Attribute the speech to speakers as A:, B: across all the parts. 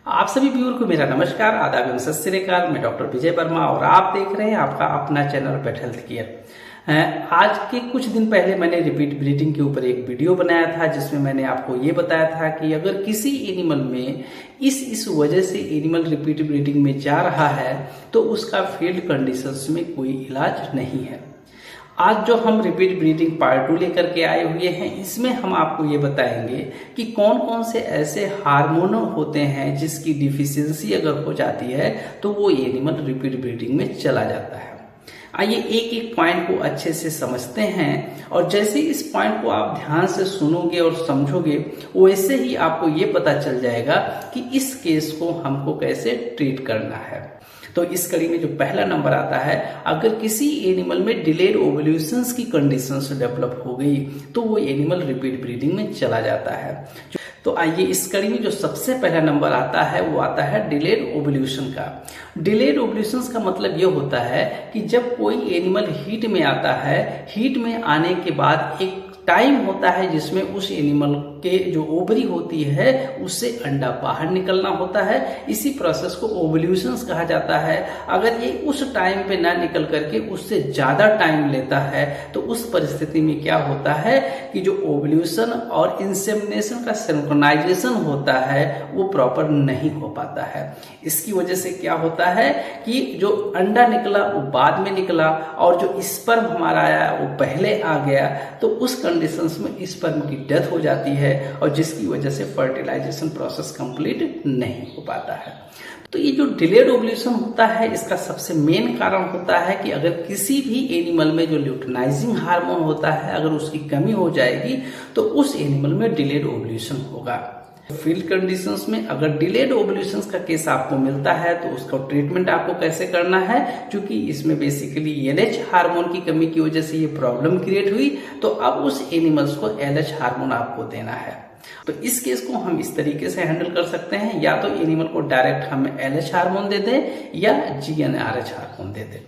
A: आप सभी व्यूअर को मेरा नमस्कार, आदाब एवं सत श्री अकाल। मैं डॉक्टर विजय वर्मा और आप देख रहे हैं आपका अपना चैनल पेट हेल्थ केयर। आज के कुछ दिन पहले मैंने रिपीट ब्रीडिंग के ऊपर एक वीडियो बनाया था जिसमें मैंने आपको ये बताया था कि अगर किसी एनिमल में इस वजह से एनिमल रिपीट ब्रीडिंग में जा रहा है तो उसका फील्ड कंडीशंस में कोई इलाज नहीं है। आज जो हम रिपीट ब्रीडिंग पार्ट 2 लेकर के आए हुए हैं, इसमें हम आपको ये बताएंगे कि कौन कौन से ऐसे हार्मोन होते हैं जिसकी डिफिशियंसी अगर हो जाती है तो वो एनिमल रिपीट ब्रीडिंग में चला जाता है। आइए एक एक पॉइंट को अच्छे से समझते हैं और जैसे इस पॉइंट को आप ध्यान से सुनोगे और समझोगे वैसे ही आपको ये पता चल जाएगा कि इस केस को हमको कैसे ट्रीट करना है। तो इस कड़ी में जो पहला नंबर आता है, अगर किसी एनिमल में डिलेड ओवल्यूशंस की कंडीशंस डेवलप हो गई तो वो एनिमल रिपीट ब्रीडिंग में चला जाता है। तो आइए इस कड़ी में जो सबसे पहला नंबर आता है वो आता है डिलेड ओवल्यूशन का। डिलेड ओवल्यूशंस का मतलब ये होता है कि जब कोई एनिमल हीट में आता है, हीट में आने के बाद एक टाइम होता है जिसमें उस एनिमल के जो ओवरी होती है उससे अंडा बाहर निकलना होता है। इसी प्रोसेस को ओवल्यूशंस कहा जाता है। अगर ये उस टाइम पे ना निकल करके उससे ज्यादा टाइम लेता है तो उस परिस्थिति में क्या होता है कि जो ओवल्यूशन और इंसेमिनेशन का सिंक्रोनाइजेशन होता है वो प्रॉपर नहीं हो पाता है। इसकी वजह से क्या होता है कि जो अंडा निकला वो बाद में निकला और जो स्पर्म हमारा आया वो पहले आ गया, तो उस कंडीशंस में स्पर्म की डेथ हो जाती है और जिसकी वजह से फर्टिलाइजेशन प्रोसेस कंप्लीट नहीं हो पाता है। तो ये जो डिलेड ओवल्यूशन होता है इसका सबसे मेन कारण होता है कि अगर किसी भी एनिमल में जो ल्यूटिनाइजिंग हार्मोन होता है अगर उसकी कमी हो जाएगी तो उस एनिमल में डिलेड ओवल्यूशन होगा। फील्ड कंडीशंस में अगर डिलेड ओवल्यूशंस का केस आपको मिलता है तो उसका ट्रीटमेंट आपको कैसे करना है, क्योंकि इसमें बेसिकली एलएच हार्मोन की कमी की वजह से ये प्रॉब्लम क्रिएट हुई, तो अब उस एनिमल्स को एलएच हार्मोन आपको देना है। तो इस केस को हम इस तरीके से हैंडल कर सकते हैं, या तो एनिमल को डायरेक्ट हम एलएच हार्मोन दे दें या जीएनआरएच हार्मोन दे दें।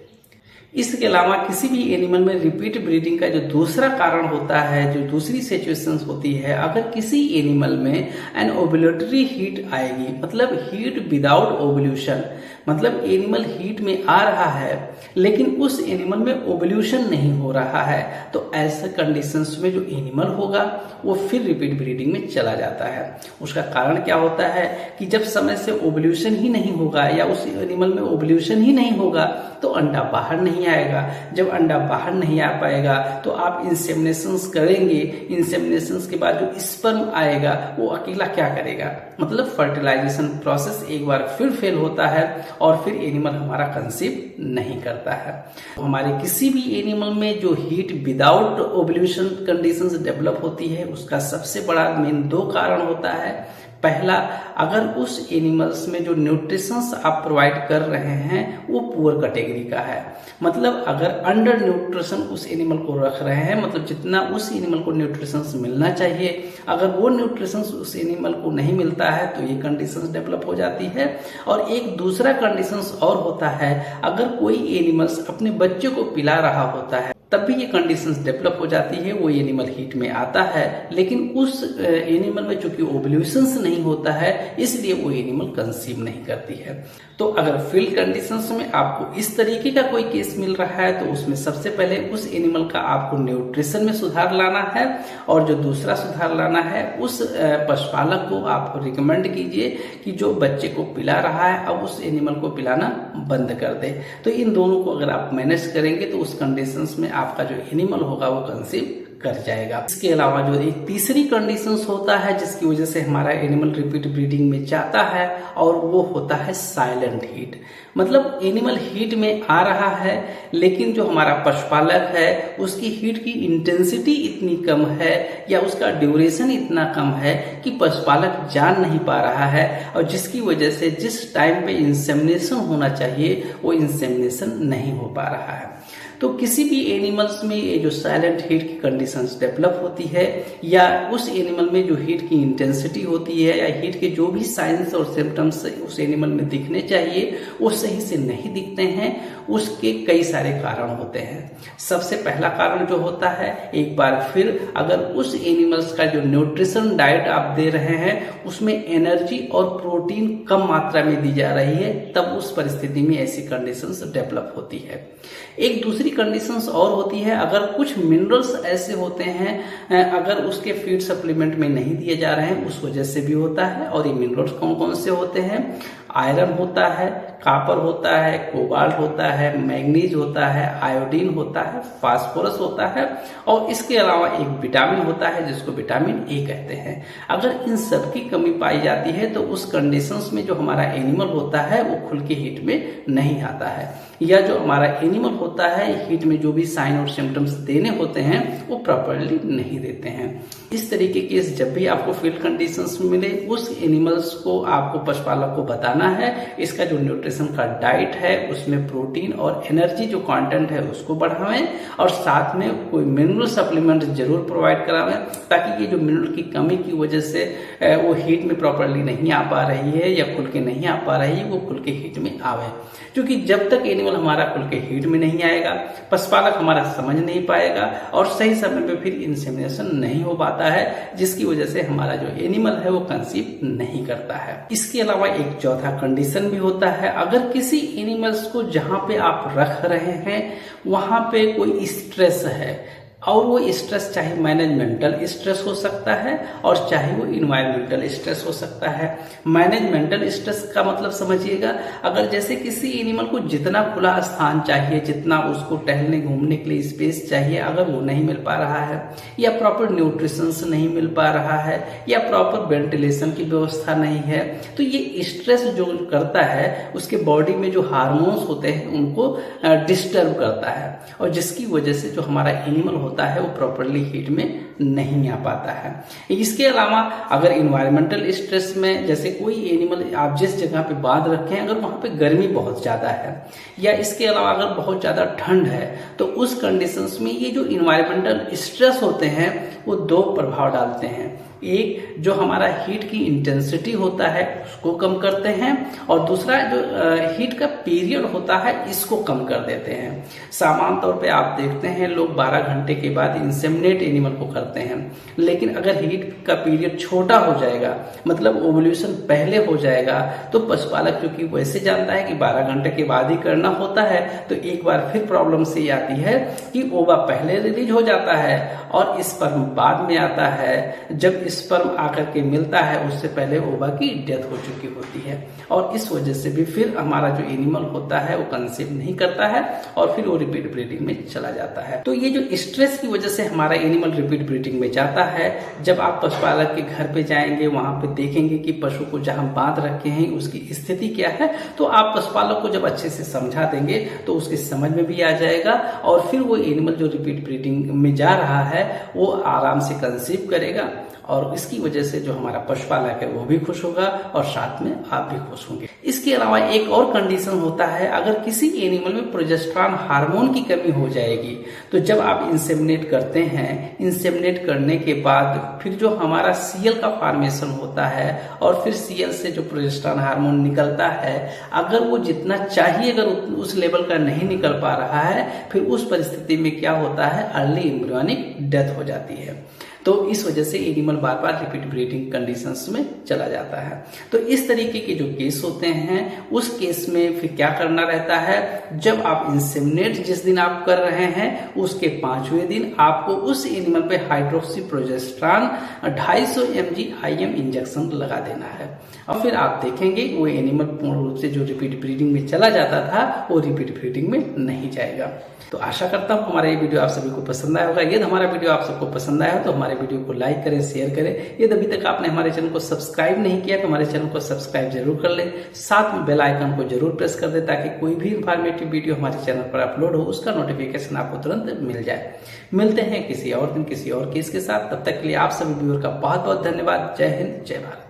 A: इसके अलावा किसी भी एनिमल में रिपीट ब्रीडिंग का जो दूसरा कारण होता है, जो दूसरी सिचुएशंस होती है, अगर किसी एनिमल में एन ओव्यूलेटरी हीट आएगी, मतलब हीट विदाउट ओव्यूलेशन, मतलब एनिमल हीट में आ रहा है लेकिन उस एनिमल में ओव्यूलेशन नहीं हो रहा है, तो ऐसे कंडीशंस में जो एनिमल होगा वो फिर रिपीट ब्रीडिंग में चला जाता है। उसका कारण क्या होता है कि जब समय से ओव्यूलेशन ही नहीं होगा या उस एनिमल में ओव्यूलेशन ही नहीं होगा तो अंडा बाहर नहीं आएगा। जब अंडा बाहर नहीं आ पाएगा तो आप इंसेमिनेशंस करेंगे, इंसेमिनेशंस के बाद जो स्पर्म आएगा वो अकेला क्या करेगा, मतलब फर्टिलाइजेशन प्रोसेस एक बार फिर फेल होता है और फिर एनिमल हमारा कंसीव नहीं करता है। हमारे किसी भी एनिमल में जो heat without ovulation conditions develop होती है उसका सबसे बड़ा मेन दो कारण होता है। पहला, अगर उस एनिमल्स में जो न्यूट्रिशंस आप प्रोवाइड कर रहे हैं वो पुअर कैटेगरी का है, मतलब अगर अंडर न्यूट्रिशन उस एनिमल को रख रहे हैं, मतलब जितना उस एनिमल को न्यूट्रिशंस मिलना चाहिए अगर वो न्यूट्रिशंस उस एनिमल को नहीं मिलता है तो ये कंडीशंस डेवलप हो जाती है। और एक दूसरा कंडीशंस और होता है, अगर कोई एनिमल्स अपने बच्चे को पिला रहा होता है तब भी ये कंडीशंस डेवलप हो जाती है। वो एनिमल हीट में आता है लेकिन उस एनिमल में चूंकि ओवल्यूशंस नहीं होता है इसलिए वो एनिमल कंसीव नहीं करती है। तो अगर फील्ड कंडीशंस में आपको इस तरीके का कोई केस मिल रहा है तो उसमें सबसे पहले उस एनिमल का आपको न्यूट्रिशन में सुधार लाना है, और जो दूसरा सुधार लाना है उस पशुपालक को आप रिकमेंड कीजिए कि जो बच्चे को पिला रहा है अब उस एनिमल को पिलाना बंद कर दे। तो इन दोनों को अगर आप मैनेज करेंगे तो उस कंडीशंस में आपका जो एनिमल होगा वो कंसीव कर जाएगा। इसके अलावा जो एक तीसरी कंडीशंस होता है जिसकी वजह से हमारा एनिमल रिपीट ब्रीडिंग में जाता है और वो होता है साइलेंट हीट, मतलब एनिमल हीट में आ रहा है लेकिन जो हमारा पशुपालक है उसकी हीट की इंटेंसिटी इतनी कम है या उसका ड्यूरेशन इतना कम है कि पशुपालक जान नहीं पा रहा है, और जिसकी वजह से जिस टाइम पे इंसेमिनेशन होना चाहिए वो इंसेमिनेशन नहीं हो पा रहा है। तो किसी भी एनिमल्स में ये जो साइलेंट हीट की कंडीशंस डेवलप होती है या उस एनिमल में जो हीट की इंटेंसिटी होती है या हीट के जो भी साइंस और सिम्टम्स उस एनिमल में दिखने चाहिए वो सही से नहीं दिखते हैं, उसके कई सारे कारण होते हैं। सबसे पहला कारण जो होता है, एक बार फिर अगर उस एनिमल्स का जो न्यूट्रिशन डाइट आप दे रहे हैं उसमें एनर्जी और प्रोटीन कम मात्रा में दी जा रही है, तब उस परिस्थिति में ऐसी कंडीशंस डेवलप होती है। एक दूसरी कंडीशंस और होती है, अगर कुछ मिनरल्स ऐसे होते हैं अगर उसके फीड सप्लीमेंट में नहीं दिए जा रहे हैं उस वजह से भी होता है। और ये मिनरल्स कौन कौन से होते हैं? आयरन होता है, कॉपर होता है, कोबाल्ट होता है, मैग्नीज होता है, आयोडीन होता है, फास्फोरस होता है और इसके अलावा एक विटामिन होता है जिसको विटामिन ए कहते हैं। अगर इन सब की कमी पाई जाती है तो उस कंडीशंस में जो हमारा एनिमल होता है वो खुल के हीट में नहीं आता है, या जो हमारा एनिमल होता है हीट में जो भी साइन और सिम्टम्स देने होते हैं वो प्रॉपरली नहीं देते हैं। इस तरीके के जब भी आपको फील्ड कंडीशंस मिले उस एनिमल्स को आपको पशुपालक को बताना है, इसका जो न्यूट्रिशन का डाइट है उसमें प्रोटीन और एनर्जी जो कंटेंट है उसको बढ़ावें और साथ में कोई मिनरल सप्लीमेंट जरूर प्रोवाइड करावें, ताकि ये जो मिनरल की कमी की वजह से वो हीट में प्रॉपरली नहीं आ पा रही है या खुल के नहीं आ पा रही है वो खुल के हीट में आवे। क्योंकि जब तक एनिमल हमारा खुल के हीट में नहीं आएगा पशुपालक हमारा समझ नहीं पाएगा और सही समय पे फिर इंसेमिनेशन नहीं हो पाता है, जिसकी वजह से हमारा जो एनिमल है वो कंसीव नहीं करता है। इसके अलावा एक चौथा कंडीशन भी होता है, अगर किसी एनिमल्स को जहां पे आप रख रहे हैं वहां पे कोई स्ट्रेस है और वो स्ट्रेस चाहे मैनेजमेंटल स्ट्रेस हो सकता है और चाहे वो इन्वायरमेंटल स्ट्रेस हो सकता है। मैनेजमेंटल स्ट्रेस का मतलब समझिएगा, अगर जैसे किसी एनिमल को जितना खुला स्थान चाहिए, जितना उसको टहलने घूमने के लिए स्पेस चाहिए, अगर वो नहीं मिल पा रहा है या प्रॉपर न्यूट्रिशन नहीं मिल पा रहा है या प्रॉपर वेंटिलेशन की व्यवस्था नहीं है, तो ये स्ट्रेस जो करता है उसके बॉडी में जो हार्मोन्स होते हैं उनको डिस्टर्ब करता है और जिसकी वजह से जो हमारा एनिमल होता है वो प्रॉपरली हीट में नहीं आ पाता है। इसके अलावा अगर इन्वायरमेंटल स्ट्रेस में जैसे कोई एनिमल आप जिस जगह पे बांध रखे हैं अगर वहां पे गर्मी बहुत ज्यादा है या इसके अलावा अगर बहुत ज्यादा ठंड है, तो उस कंडीशंस में ये जो इन्वायरमेंटल स्ट्रेस होते हैं वो दो प्रभाव डालते हैं। एक जो हमारा हीट की इंटेंसिटी होता है उसको कम करते हैं और दूसरा जो हीट का पीरियड होता है इसको कम कर देते हैं। सामान्य तौर पे आप देखते हैं लोग 12 घंटे के बाद इंसेमिनेट एनिमल को करते हैं, लेकिन अगर हीट का पीरियड छोटा हो जाएगा मतलब ओवल्यूशन पहले हो जाएगा तो पशुपालक क्योंकि वैसे जानता है कि 12 घंटे के बाद ही करना होता है, तो एक बार फिर प्रॉब्लम से आती है कि ओवा पहले रिलीज हो जाता है और स्पर्म बाद में आता है। जब स्पर्म आकर के मिलता है उससे पहले ओवा की डेथ हो चुकी होती है और इस वजह से भी फिर हमारा जो एनिमल होता है वो कंसीव नहीं करता है और फिर वो रिपीट ब्रीडिंग में चला जाता है। तो ये जो स्ट्रेस की वजह से हमारा एनिमल रिपीट ब्रीडिंग में जाता है, जब आप पशुपालक के घर पे जाएंगे वहां पे देखेंगे कि पशु को जहां बांध रखे हैं उसकी स्थिति क्या है, तो आप पशुपालक को जब अच्छे से समझा देंगे तो उसकी समझ में भी आ जाएगा और फिर वो एनिमल जो रिपीट ब्रीडिंग में जा रहा है वो आराम से कंसीव करेगा और इसकी वजह से जो हमारा पशुपालक है वो भी खुश होगा और साथ में आप भी खुश होंगे। इसके अलावा एक और कंडीशन होता है, अगर किसी एनिमल में प्रोजेस्टेरॉन हार्मोन की कमी हो जाएगी तो जब आप इंसेमिनेट करते हैं, इंसेमिनेट करने के बाद फिर जो हमारा सीएल का फॉर्मेशन होता है और फिर सीएल से जो प्रोजेस्टेरॉन हार्मोन निकलता है अगर वो जितना चाहिए अगर उस लेवल का नहीं निकल पा रहा है, फिर उस परिस्थिति में क्या होता है, अर्ली एम्ब्रियोनिक डेथ हो जाती है। तो इस वजह से एनिमल बार बार रिपीट ब्रीडिंग कंडीशंस में चला जाता है। तो इस तरीके के जो केस होते हैं उस केस में फिर क्या करना रहता है, जब आप इंसेमिनेट जिस दिन आप कर रहे हैं उसके 5वें दिन आपको उस एनिमल पे hydroxy progesterone 250 mg IM injection लगा देना है और फिर आप देखेंगे वो एनिमल पूर्ण रूप से जो रिपीट ब्रीडिंग में चला जाता था वो रिपीट ब्रीडिंग में नहीं जाएगा। तो आशा करता हूँ हमारा ये वीडियो आप सभी को पसंद आया होगा। यदि हमारा वीडियो आप सबको पसंद आया हो तो हमारे वीडियो को लाइक करें, शेयर करें। यदि अभी तक आपने हमारे चैनल को सब्सक्राइब नहीं किया तो हमारे चैनल को सब्सक्राइब जरूर कर लें, साथ में बेल आइकन को जरूर प्रेस कर दें ताकि कोई भी इंफॉर्मेटिव वीडियो हमारे चैनल पर अपलोड हो उसका नोटिफिकेशन आपको तुरंत मिल जाए। मिलते हैं किसी और दिन किसी और केस के साथ, तब तक के लिए आप सभी व्यूअर का बहुत बहुत धन्यवाद। जय हिंद, जय भारत।